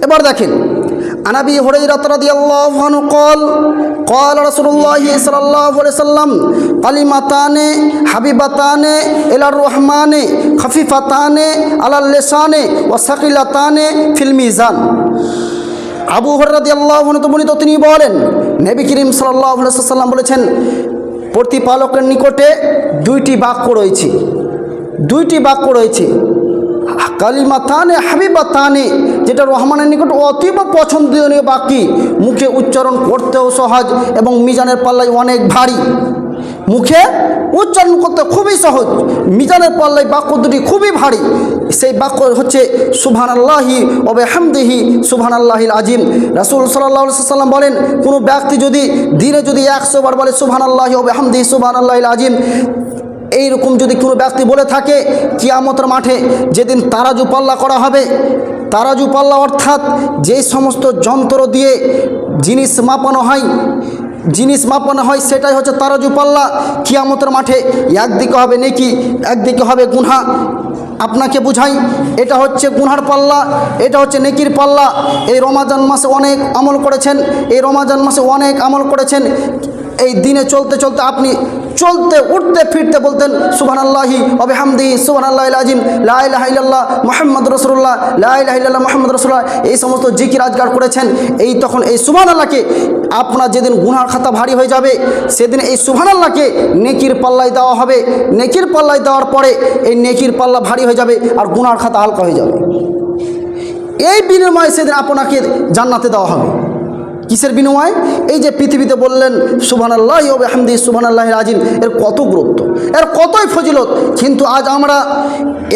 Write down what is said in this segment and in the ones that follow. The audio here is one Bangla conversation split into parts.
এবার দেখেন, আনাবি হুরায়রা রাদিয়াল্লাহু আনহু قال قال رسول الله صلى الله عليه وسلم كلمتان حبيبتان الى الرحمن خفيفتان على اللسان وثقيلتان في الميزان। আবু হুরায়রা রাদিয়াল্লাহু আনহু বর্ণিত, তিনি বলেন নবী করিম সাল্লাল্লাহু আলাইহি ওয়াসাল্লাম বলেছেন, প্রতিপালকের নিকটে দুইটি বাক্য রয়েছে, কালিমাতানে হাবিবাতানে, যেটা রহমানের নিকট অতীব পছন্দনীয় বাক্য, মুখে উচ্চারণ করতেও সহজ এবং মিজানের পাল্লায় অনেক ভারী। মুখে উচ্চারণ করতে খুবই সহজ, মিজানের পাল্লায় বাক্য দুটি খুবই ভারী। সেই বাক্য হচ্ছে সুবহানাল্লাহি ওয়া বিহামদিহি সুবহানাল্লাহিল আজিম। রাসূল সাল্লাল্লাহু আলাইহি ওয়াসাল্লাম বলেন, কোনো ব্যক্তি যদি দিনে 100 বার বলে সুবহানাল্লাহি ওয়া বিহামদিহি সুবহানাল্লাহিল আজিম, এইরকম যদি কোনো ব্যক্তি বলে থাকে, কিয়ামতের মাঠে যেদিন তারাজু পাল্লা করা হবে, তারাজু পাল্লা অর্থাৎ যেই সমস্ত যন্ত্র দিয়ে জিনিস মাপানো হয় সেটাই হচ্ছে তারাজু পাল্লা। কিয়ামতের মাঠে একদিকে হবে নেকি, একদিকে হবে গুনাহ। আপনাকে বুঝাই, এটা হচ্ছে গুনার পাল্লা, এটা হচ্ছে নেকির পাল্লা। এই রমাজান মাসে অনেক আমল করেছেন। এই দিনে চলতে চলতে আপনি উঠতে ফিরতে বলতেন সুবহানাল্লাহি ওয়া বিহামদিহি সুবহানাল্লাহিল আজিম, লা ইলাহা ইল্লাল্লাহ মুহাম্মাদুর রাসূলুল্লাহ, লা ইলাহা ইল্লাল্লাহ মুহাম্মাদুর রাসূলুল্লাহ, এই সমস্ত জিকির আজকার করেছেন। তখন এই সুবহানাল্লাহকে, আপনার যেদিন গুনার খাতা ভারী হয়ে যাবে সেদিন এই সুবহানাল্লাহকে নেকির পাল্লায় দেওয়া হবে। নেকির পাল্লায় দেওয়ার পরে এই নেকির পাল্লা ভারী হয়ে যাবে আর গুনার খাতা হালকা হয়ে যাবে। এই বিনিময়ে সেদিন আপনাকে জান্নাতে দেওয়া হবে। কিসের বিনিময়? এই যে পৃথিবীতে বললেন সুবহানাল্লাহি ওয়া বিহামদিহি সুবহানাল্লাহিল আজিম, এর কত গুরুত্ব, এর কতই ফজিলত। কিন্তু আজ আমরা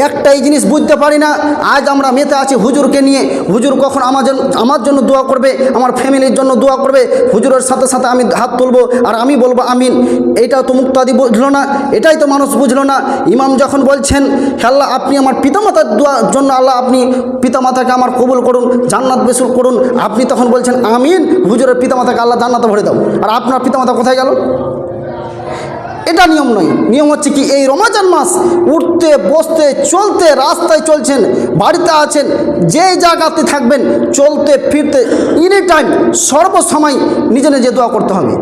একটাই জিনিস বুঝতে পারি না। আজ আমরা মেতে আছি হুজুরকে নিয়ে। হুজুর কখন আমার জন্য দোয়া করবে, আমার ফ্যামিলির জন্য দোয়া করবে, হুজুরের সাথে সাথে আমি হাত তুলবো আর আমি বলবো আমিন। এইটাও তো মুক্তাদি বুঝলো না, এটাই তো মানুষ বুঝলো না। ইমাম যখন বলছেন, আল্লাহ আপনি আমার পিতামাতার দোয়ার জন্য, আল্লাহ আপনি পিতামাতাকে আমার কবুল করুন, জান্নাত বেসুল করুন, আপনি তখন বলছেন আমিন। হুজুরের পিতামাতাকে আল্লাহ জান্নাতে ভরে দাও, আর আপনার পিতামাতা কোথায় গেল? এটা নিয়ম নয়। নিয়ম হচ্ছে কি, এই রমজান মাস উঠতে বসতে চলতে, রাস্তায় চলছেন, বাড়িতে আছেন, যে জায়গাতে থাকবেন, চলতে ফিরতে এনি টাইম সর্বসময় নিজে নিজে দোয়া করতে হবে।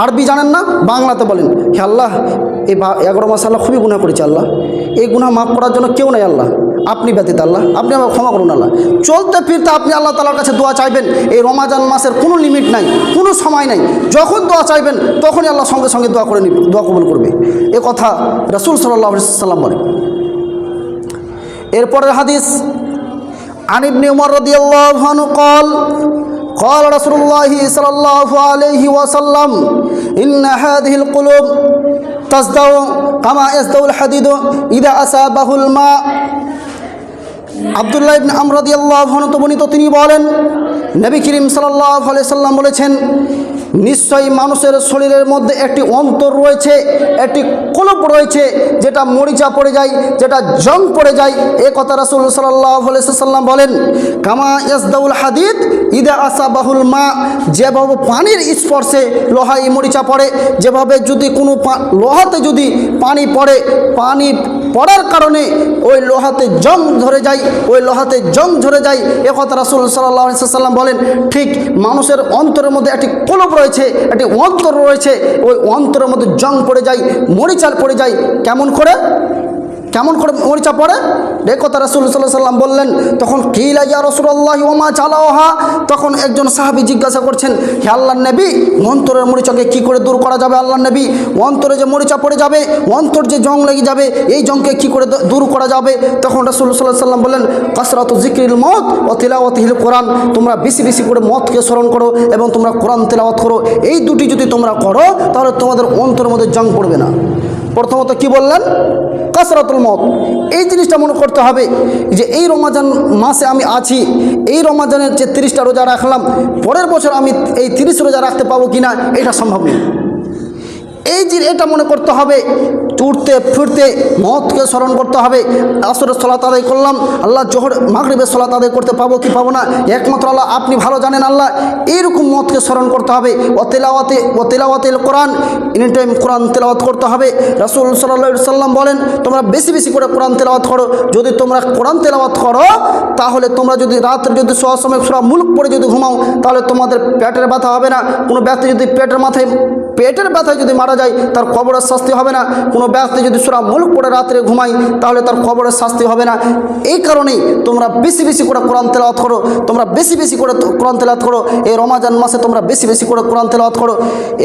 আরবি জানেন না, বাংলাতে বলেন, হে আল্লাহ এই 11 মাস আল্লাহ খুবই গুনাহ করেছে, আল্লাহ এই গুনাহ মাফ করার জন্য কেউ নাই, আল্লাহ আপনি ব্যতীত, আল্লাহ আপনি আমাকে ক্ষমা করুন। আল্লাহ চলতে ফিরতে আপনি আল্লাহ তাআলার কাছে দোয়া চাইবেন। এই রমজান মাসের কোনো লিমিট নাই, কোনো সময় নাই। যখন দোয়া চাইবেন তখনই আল্লাহ সঙ্গে সঙ্গে দোয়া কবুল করবে। এ কথা রাসূল সাল্লাল্লাহু আলাইহি ওয়াসাল্লাম বলেন। এরপরের হাদিস, আন ইবনে উমর রাদিয়াল্লাহু আনহু قال قال رسول الله صلى الله عليه وسلم إن هذه القلوب تصدع كما يصدع الحديد إذا أصابه الماء। আব্দুল্লাহ ইবনে আমর রাদিয়াল্লাহু আনহু বর্ণিত, তিনি বলেন নবী করিম সাল্লাল্লাহু আলাইহি সাল্লাম বলেছেন, নিশ্চয়ই মানুষের শরীরের মধ্যে একটি অন্তর রয়েছে, একটি কলব রয়েছে, যেটা মরিচা পড়ে যায়, যেটা জং পড়ে যায়। এ কথা রাসূল সাল্লাল্লাহু আলাইহি সাল্লাম বলেন, কামা ইয়াসদাউল হাদিদ ইদা আসাবাহুল মা, যেভাবে পানির স্পর্শে লোহায় মরিচা পড়ে, যেভাবে যদি কোনো লোহাতে যদি পানি পড়ে, পানি পড়ার কারণে ওই লোহাতে জং ধরে যায়, এ কথা রাসূল সাল্লাল্লাহু আলাইহি সাল্লাম বলেন। ঠিক মানুষের অন্তরের মধ্যে একটি কলব রয়েছে, একটি অন্তর রয়েছে, ওই অন্তরের মধ্যে জং পড়ে যায়, মরিচাল পড়ে যায়। কেমন করে মরিচা পড়ে? এ কথা রাসূল সাল্লাল্লাহু আলাইহি সাল্লাম বললেন। তখন কিলা ইয়া রাসূলুল্লাহ ওয়া মা চালাওহা, তখন একজন সাহাবী জিজ্ঞাসা করছেন, হে আল্লাহর নবী, অন্তরের মরিচাকে কি করে দূর করা যাবে? আল্লাহর নবী, অন্তরে যে মরিচা পড়ে যাবে, অন্তর যে জং লেগে যাবে, এই জংকে কি করে দূর করা যাবে? তখন রাসূল সাল্লাল্লাহু আলাইহি সাল্লাম বললেন, কাসরাতু যিকরিল মউত ওয়া তিলাওয়াতিল কোরআন, তোমরা বেশি বেশি করে মওতকে স্মরণ করো এবং তোমরা কোরআন তেলাওয়াত করো। এই দুটি যদি তোমরা করো তাহলে তোমাদের অন্তরের মধ্যে জং পড়বে না। প্রথমত কি বললেন? কাসরাতুল মওত। এই জিনিসটা মনে করতে হবে যে এই রমজান মাসে আমি আছি, এই রমজানের যে 30টা রোজা রাখলাম, পরের বছর আমি এই 30 রোজা রাখতে পাবো কিনা, এটা সম্ভব নেই। এই যে এটা মনে করতে হবে, উঠতে ফিরতে মতকে স্মরণ করতে হবে। আসরের সলাত আদায় করলাম, আল্লাহ জোহর মাগরিবের সলাত আদায় করতে পাবো কি পাবো না একমাত্র আল্লাহ আপনি ভালো জানেন আল্লাহ। এইরকম মতকে স্মরণ করতে হবে। ও তেলাওয়াতিল কোরআন, এনি টাইম কোরআন তেলাওয়াত করতে হবে। রাসূল সাল্লাল্লাহু আলাইহি সাল্লাম বলেন, তোমরা বেশি বেশি করে কোরআন তেলাওয়াত করো। যদি তোমরা কোরআন তেলাওয়াত করো, তাহলে তোমরা যদি রাত্রে যদি শোয়ার সময় সূরা মুলক পড়ে যদি ঘুমাও, তাহলে তোমাদের পেটের ব্যথা হবে না। কোনো ব্যক্তি যদি পেটের ব্যথায় যদি মারা যায়, তার কবরের শাস্তি হবে না। কোনো ব্যক্তি যদি সূরা মুলক পড়ে রাত্রে ঘুমায়, তাহলে তার কবরের শাস্তি হবে না। এই কারণেই তোমরা বেশি বেশি করে কোরআন তেলাওয়াত করো, তোমরা বেশি বেশি করে কোরআন তেলাওয়াত করো। এই রমাজান মাসে তোমরা বেশি বেশি করে কোরআন তেলাওয়াত করো।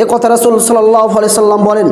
এ কথা রাসূল সাল্লাল্লাহু আলাইহি সাল্লাম বলেন।